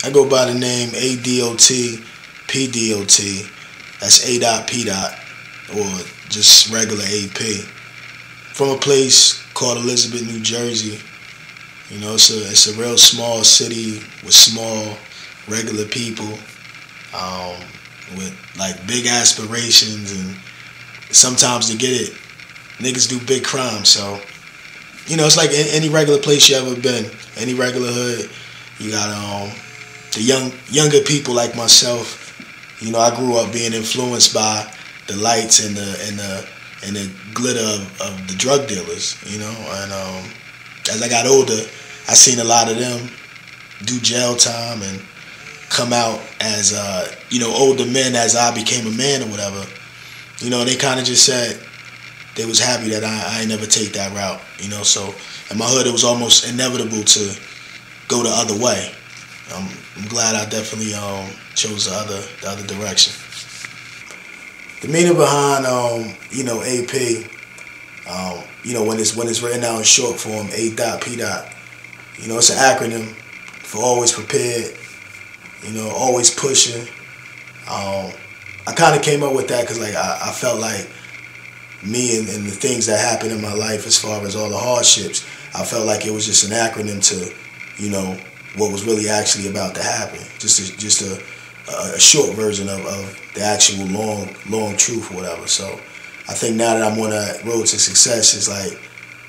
I go by the name ADotPDot. That's ADotPDot, or just regular AP. From a place called Elizabeth, New Jersey. You know, it's a real small city with small, regular people, with like big aspirations, and sometimes to get it, niggas do big crimes. So, you know, it's like any regular place you ever been, any regular hood. You got the younger people like myself. You know, I grew up being influenced by the lights and the glitter of the drug dealers. You know, and as I got older, I seen a lot of them do jail time and come out as you know, older men as I became a man or whatever. You know, they kind of just said they was happy that I ain't never take that route. You know, so in my hood it was almost inevitable to go the other way. I'm glad I definitely chose the other direction. The meaning behind you know, AP, you know, when it's written out in short form, ADotPDot. You know, it's an acronym for always prepared. You know, always pushing. I kind of came up with that because like I felt like me and the things that happened in my life, as far as all the hardships, I felt like it was just an acronym to, you know, what was really actually about to happen. Just a short version of the actual long truth or whatever. So I think now that I'm on that road to success, it's like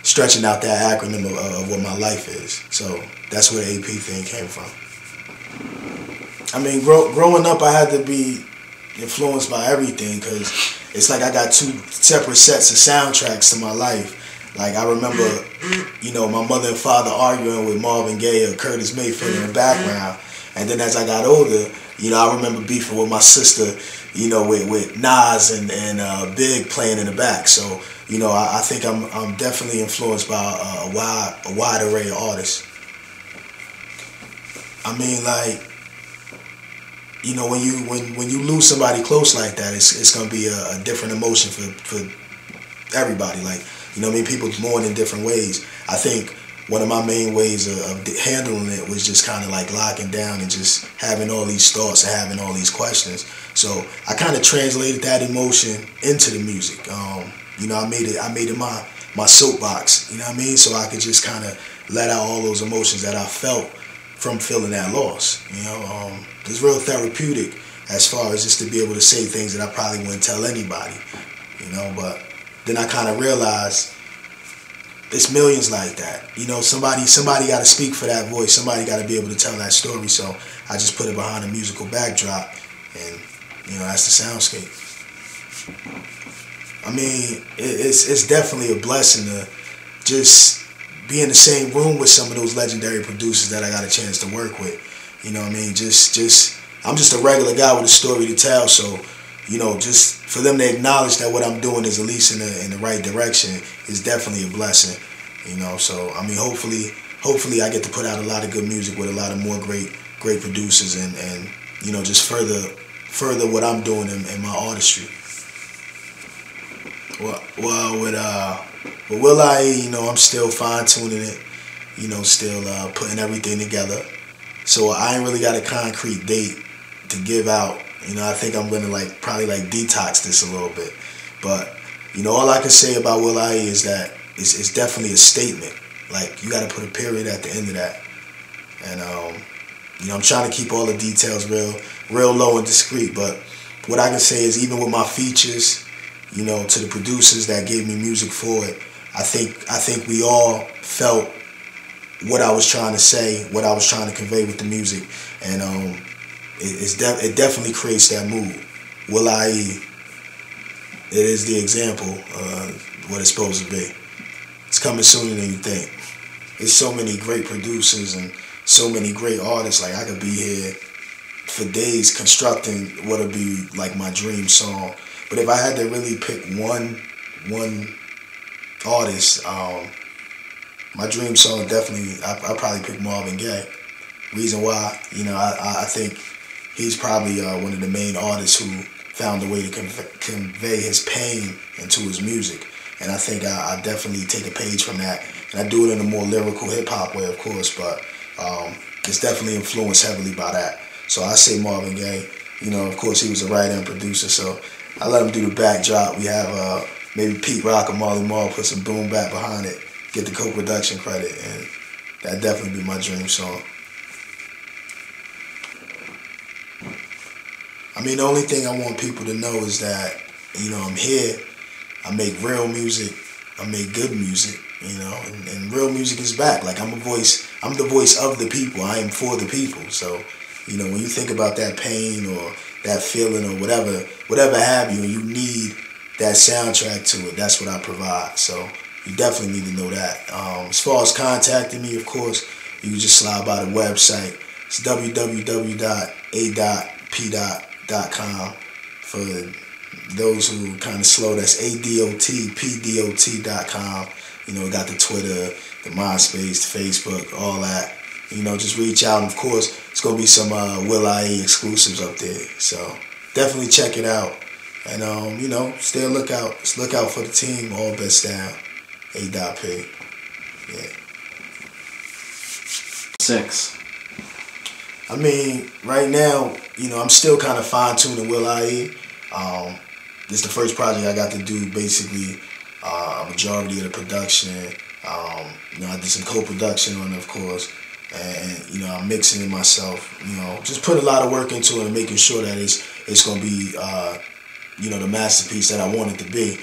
stretching out that acronym of what my life is. So that's where the AP thing came from. I mean, growing up, I had to be influenced by everything because it's like I got two separate sets of soundtracks to my life. Like I remember, you know, my mother and father arguing with Marvin Gaye or Curtis Mayfield in the background. And then as I got older, you know, I remember beefing with my sister, you know, with Nas and Big playing in the back. So, you know, I think I'm definitely influenced by a wide array of artists. I mean, like, you know, when you lose somebody close like that, it's gonna be a different emotion for everybody. Like, you know what I mean? People mourn in different ways. I think one of my main ways of handling it was just kind of like locking down and just having all these thoughts and having all these questions. So I kind of translated that emotion into the music. You know, I made it my soapbox. You know what I mean? So I could just kind of let out all those emotions that I felt from feeling that loss. You know, it's real therapeutic as far as just to be able to say things that I probably wouldn't tell anybody. You know, but then I kind of realized it's millions like that. You know, somebody got to speak for that voice. Somebody got to be able to tell that story. So I just put it behind a musical backdrop, and you know, that's the soundscape. I mean, it's definitely a blessing to just be in the same room with some of those legendary producers that I got a chance to work with. You know what I mean? I'm just a regular guy with a story to tell. So, you know, just for them to acknowledge that what I'm doing is at least in the right direction is definitely a blessing. You know, so I mean, hopefully I get to put out a lot of good music with a lot of more great producers and you know, just further what I'm doing in my artistry. Well, with Will.I.E, you know, I'm still fine tuning it. You know, still putting everything together. So I ain't really got a concrete date to give out. You know, I think I'm gonna probably detox this a little bit. But, you know, all I can say about Will.I.E is that it's definitely a statement. Like, you gotta put a period at the end of that. And you know, I'm trying to keep all the details real low and discreet. But what I can say is, even with my features, you know, to the producers that gave me music for it, I think we all felt what I was trying to say, what I was trying to convey with the music. And it definitely creates that mood. Will.I.E, it is the example of what it's supposed to be. It's coming sooner than you think. There's so many great producers and so many great artists. Like, I could be here for days constructing what'll be like my dream song. But if I had to really pick one artist, my dream song definitely, I'd probably pick Marvin Gaye. Reason why, you know, I think he's probably one of the main artists who found a way to convey his pain into his music. And I think I definitely take a page from that. And I do it in a more lyrical hip-hop way, of course, but it's definitely influenced heavily by that. So I say Marvin Gaye. You know, of course, he was a writer and producer, so I let him do the backdrop. We have maybe Pete Rock or Marley Marl put some boom bap behind it, get the co-production credit, and that'd definitely be my dream song. I mean, the only thing I want people to know is that, you know, I'm here, I make real music, I make good music, you know, and real music is back. Like, I'm the voice of the people, I am for the people. So, you know, when you think about that pain or that feeling or whatever have you, and you need that soundtrack to it, that's what I provide. So you definitely need to know that. As far as contacting me, of course, you can just slide by the website. It's www.ADotPDot.com. For those who kind of slow, that's ADotPDot.com. You know, we got the Twitter, the MySpace, the Facebook, all that. You know, just reach out. And of course, it's going to be some Will I.E exclusives up there. So definitely check it out. And, you know, stay on lookout. Just look out for the team. All bets down. A.P. Yeah. 6. I mean, right now, you know, I'm still kind of fine-tuning Will I.E. This is the first project I got to do, basically, a majority of the production. You know, I did some co-production on it, of course. And, you know, I'm mixing it myself, you know, just putting a lot of work into it and making sure that it's going to be, you know, the masterpiece that I want it to be.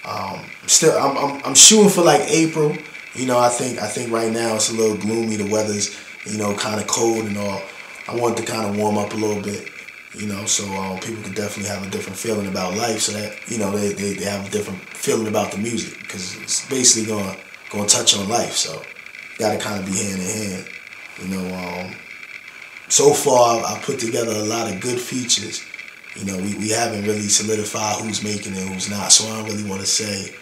I'm shooting for like April. You know, I think right now it's a little gloomy. The weather's, you know, kind of cold and all. I want it to kind of warm up a little bit, you know, so people can definitely have a different feeling about life, so that, you know, they have a different feeling about the music, because it's basically going to touch on life. So got to kind of be hand in hand. You know, so far I put together a lot of good features. You know, we haven't really solidified who's making it, who's not, so I don't really want to say,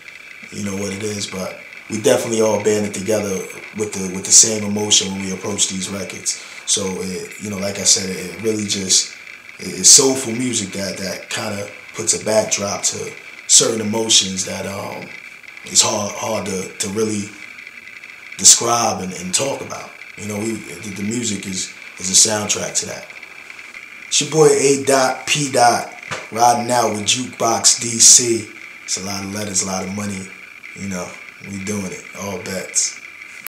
you know, what it is, but we definitely all banded together with the same emotion when we approach these records. So, you know, like I said, it really just is soulful music that kind of puts a backdrop to certain emotions that it's hard to really describe and talk about. You know, the music is a soundtrack to that. It's your boy ADotPDot, riding out with JUKEBOXDC. It's a lot of letters, a lot of money. You know, we doing it. All bets.